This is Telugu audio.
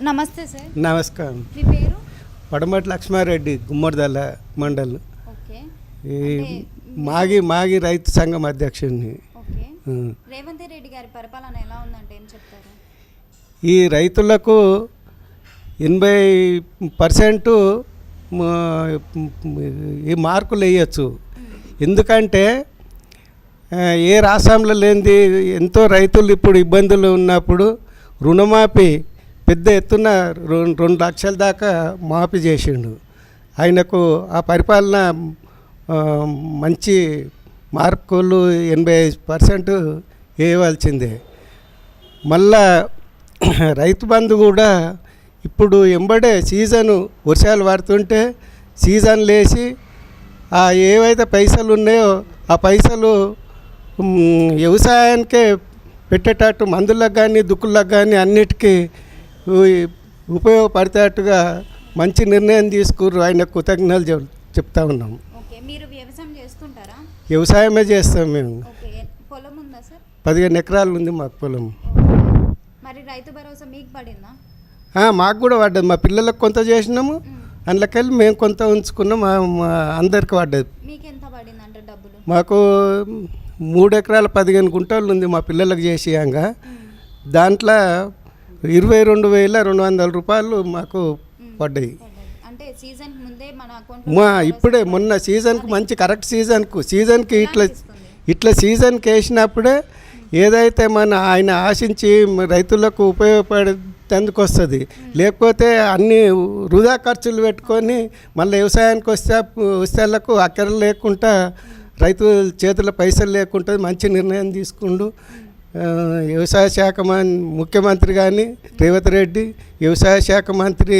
నమస్తే సార్. నమస్కారం. మీ పేరు? పడమటి లక్ష్మారెడ్డి, గుమ్మడిదల మండల్. ఓకే. ఈ మాగి రైతు సంఘం అధ్యక్షుడిని. ఓకే. రేవంత్ రెడ్డి గారి పరిపాలన ఎలా ఉందంటే ఏం చెప్తారు? ఈ రైతులకు 80% ఈ మార్కులు వేయచ్చు. ఎందుకంటే ఏ రాష్ట్రంలో లేనిది ఎంతో రైతులు ఇప్పుడు ఇబ్బందులు ఉన్నప్పుడు రుణమాఫీ పెద్ద ఎత్తున 2 లక్షల దాకా మాఫీ చేసిండు. ఆయనకు ఆ పరిపాలన మంచి మార్కులు 85% వేయవలసిందే. మళ్ళా రైతు బంధు కూడా ఇప్పుడు ఎంబడే సీజను వర్షాలు పడుతుంటే సీజన్ లేచి ఏవైతే పైసలు ఉన్నాయో ఆ పైసలు వ్యవసాయానికే పెట్టేటట్టు మందులకు కానీ దుక్కులకు కానీ అన్నిటికీ ఉపయోగపడేటట్టుగా మంచి నిర్ణయం తీసుకుర్రు. ఆయన కృతజ్ఞతలు చెప్తా ఉన్నాం. ఓకే. మీరు వ్యవసాయం చేస్తుంటారా? వ్యవసాయమే చేస్తాం మేము. ఓకే. పొలం ఉందా సార్? 15 ఎకరాలు ఉంది మాకు పొలం. మరి రైతు భరోసా మీకు పడిందా? మాకు కూడా పడ్డది. మా పిల్లలకు కొంత చేసినాము, అందులోకెళ్ళి మేము కొంత ఉంచుకున్నాం. అందరికి పడ్డది. మీకు ఎంత పడింది అంటే డబ్బులు? మాకు 3 ఎకరాల 15 గుంటలు ఉంది మా పిల్లలకు చేసియాంగా. దాంట్లో 22,200 రూపాయలు మాకు పడ్డాయి. అంటే సీజన్ ముందే మన అకౌంట్లో ఇప్పుడే మొన్న సీజన్కి మంచి కరెక్ట్ సీజన్కి ఇట్లా సీజన్కి వేసినప్పుడే ఏదైతే ఆయన ఆశించి రైతులకు ఉపయోగపడేందుకు వస్తుంది. లేకపోతే అన్ని వృధా ఖర్చులు పెట్టుకొని మళ్ళీ వ్యవసాయానికి వస్తేలకు అక్కర లేకుండా రైతు చేతుల పైసలు లేకుండా మంచి నిర్ణయం తీసుకుంటూ వ్యవసాయ శాఖ ముఖ్యమంత్రి కానీ రేవంత్ రెడ్డి, వ్యవసాయ శాఖ మంత్రి